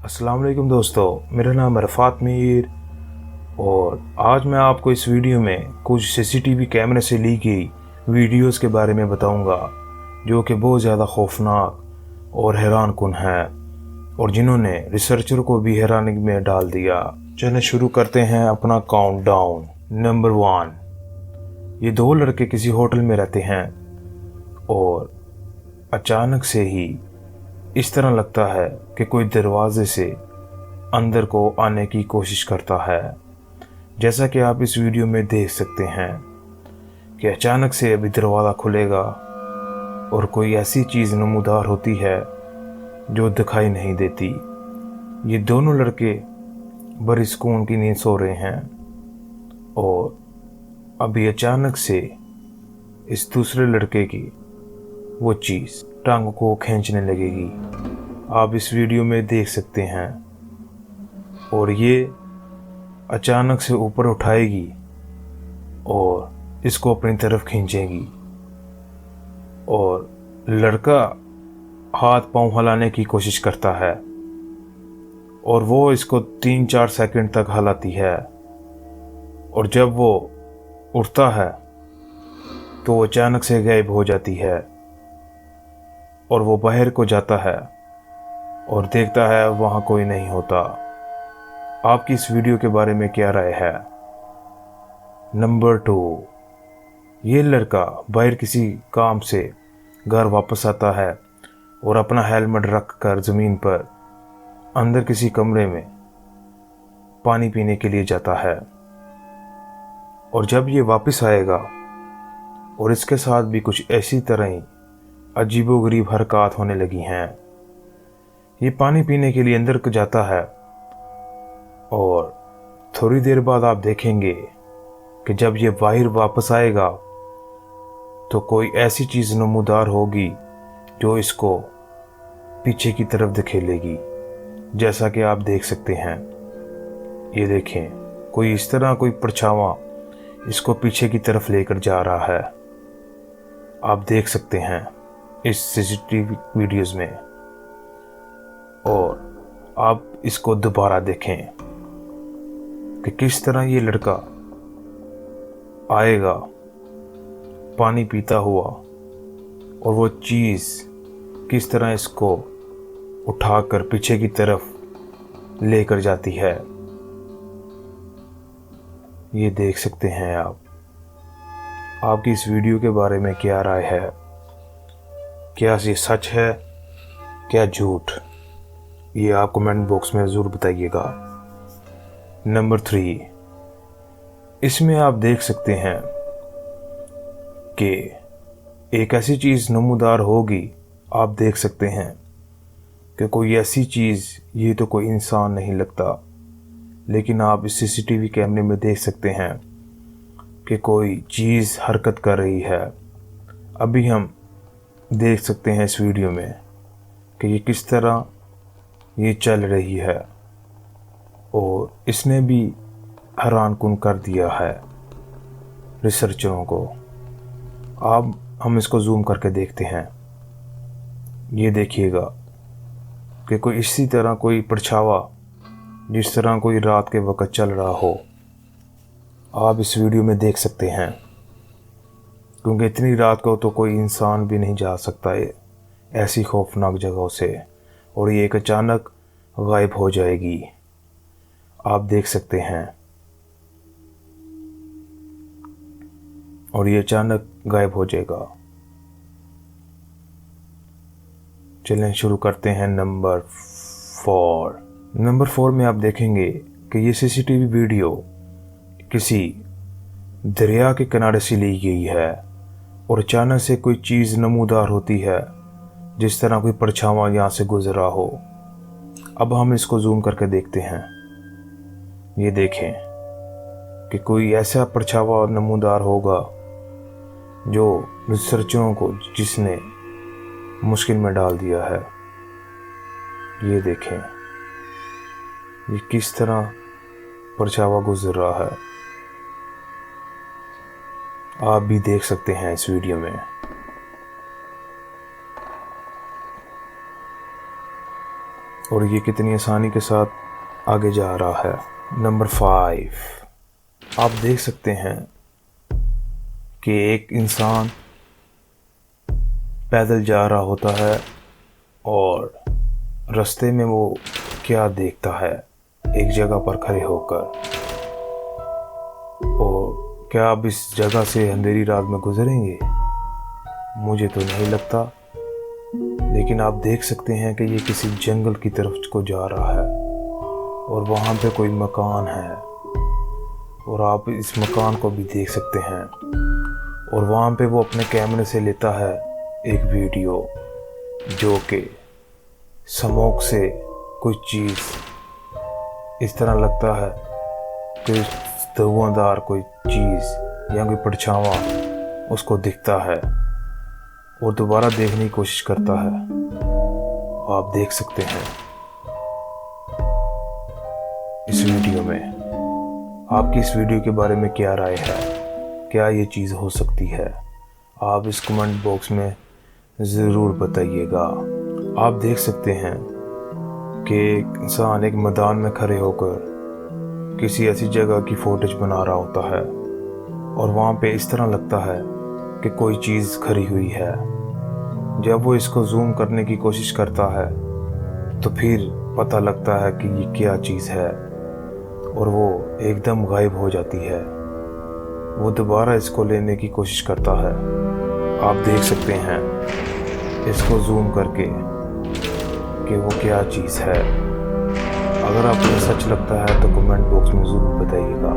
अस्सलाम वालेकुम दोस्तों, मेरा नाम है रफ़ात मीर और आज मैं आपको इस वीडियो में कुछ सीसीटीवी कैमरे से ली गई वीडियोस के बारे में बताऊंगा जो कि बहुत ज़्यादा खौफनाक और हैरान कुन है और जिन्होंने रिसर्चर को भी हैरानी में डाल दिया। चलिए शुरू करते हैं अपना काउंटडाउन। नंबर 1, ये दो लड़के किसी होटल में रहते हैं और अचानक से ही इस तरह लगता है कि कोई दरवाजे से अंदर को आने की कोशिश करता है। जैसा कि आप इस वीडियो में देख सकते हैं कि अचानक से अभी दरवाज़ा खुलेगा और कोई ऐसी चीज़ नमूदार होती है जो दिखाई नहीं देती। ये दोनों लड़के बड़ी सुकून की नींद सो रहे हैं और अभी अचानक से इस दूसरे लड़के की वो चीज़ टांग को खींचने लगेगी। आप इस वीडियो में देख सकते हैं और ये अचानक से ऊपर उठाएगी और इसको अपनी तरफ खींचेगी और लड़का हाथ पांव हिलाने की कोशिश करता है और वो इसको 3-4 सेकंड तक हिलाती है और जब वो उठता है तो वो अचानक से गायब हो जाती है और वो बाहर को जाता है और देखता है वहाँ कोई नहीं होता। आपकी इस वीडियो के बारे में क्या राय है? नंबर 2, ये लड़का बाहर किसी काम से घर वापस आता है और अपना हेलमेट रख कर ज़मीन पर अंदर किसी कमरे में पानी पीने के लिए जाता है और जब ये वापस आएगा और इसके साथ भी कुछ ऐसी तरह ही अजीबोगरीब हरकत होने लगी हैं। ये पानी पीने के लिए अंदर को जाता है और थोड़ी देर बाद आप देखेंगे कि जब ये बाहर वापस आएगा तो कोई ऐसी चीज़ नमूदार होगी जो इसको पीछे की तरफ धकेलेगी। जैसा कि आप देख सकते हैं, ये देखें, कोई इस तरह कोई परछावा इसको पीछे की तरफ लेकर जा रहा है। आप देख सकते हैं इस सीसीटीवी वीडियोस में और आप इसको दोबारा देखें कि किस तरह ये लड़का आएगा पानी पीता हुआ और वो चीज़ किस तरह इसको उठाकर पीछे की तरफ लेकर जाती है। ये देख सकते हैं आप। आपकी इस वीडियो के बारे में क्या राय है? क्या ये सच है, क्या झूठ? ये आप कमेंट बॉक्स में ज़रूर बताइएगा। नंबर 3, इसमें आप देख सकते हैं कि एक ऐसी चीज़ नमूदार होगी। आप देख सकते हैं कि कोई ऐसी चीज़, ये तो कोई इंसान नहीं लगता, लेकिन आप इस सीसीटीवी कैमरे में देख सकते हैं कि कोई चीज़ हरकत कर रही है। अभी हम देख सकते हैं इस वीडियो में कि ये किस तरह ये चल रही है और इसने भी हैरान कुन कर दिया है रिसर्चरों को। अब हम इसको जूम करके देखते हैं। ये देखिएगा कि कोई इसी तरह कोई परछावा जिस तरह कोई रात के वक्त चल रहा हो, आप इस वीडियो में देख सकते हैं, क्योंकि इतनी रात को तो कोई इंसान भी नहीं जा सकता है ऐसी खौफनाक जगहों से और ये एक अचानक गायब हो जाएगी। आप देख सकते हैं और ये अचानक गायब हो जाएगा। चलें शुरू करते हैं नंबर 4। नंबर 4 में आप देखेंगे कि ये सीसीटीवी वीडियो किसी दरिया के किनारे से ली गई है और अचानक से कोई चीज़ नमूदार होती है जिस तरह कोई परछावा यहाँ से गुजरा हो। अब हम इसको जूम करके देखते हैं। ये देखें कि कोई ऐसा परछावा नमूदार होगा जो रिसर्चरों को जिसने मुश्किल में डाल दिया है। ये देखें ये किस तरह परछावा गुजर रहा है। आप भी देख सकते हैं इस वीडियो में। और ये कितनी आसानी के साथ आगे जा रहा है। नंबर 5, आप देख सकते हैं कि एक इंसान पैदल जा रहा होता है और रास्ते में वो क्या देखता है एक जगह पर खड़े होकर। और क्या आप इस जगह से अंधेरी रात में गुजरेंगे? मुझे तो नहीं लगता, लेकिन आप देख सकते हैं कि ये किसी जंगल की तरफ को जा रहा है और वहाँ पे कोई मकान है और आप इस मकान को भी देख सकते हैं। और वहाँ पे वो अपने कैमरे से लेता है एक वीडियो, जो कि स्मोक से कुछ चीज़ इस तरह लगता है कि धुआंधार कोई चीज़ या कोई परछावा उसको दिखता है और दोबारा देखने की कोशिश करता है। आप देख सकते हैं इस वीडियो में। आपकी इस वीडियो के बारे में क्या राय है? क्या ये चीज़ हो सकती है? आप इस कमेंट बॉक्स में ज़रूर बताइएगा। आप देख सकते हैं कि एक इंसान एक मैदान में खड़े होकर किसी ऐसी जगह की फुटेज बना रहा होता है और वहाँ पे इस तरह लगता है कि कोई चीज़ खड़ी हुई है। जब वो इसको जूम करने की कोशिश करता है तो फिर पता लगता है कि ये क्या चीज़ है और वो एकदम गायब हो जाती है। वो दोबारा इसको लेने की कोशिश करता है। आप देख सकते हैं इसको जूम करके कि वो क्या चीज़ है। अगर आपको सच लगता है तो कमेंट बॉक्स में ज़रूर बताइएगा।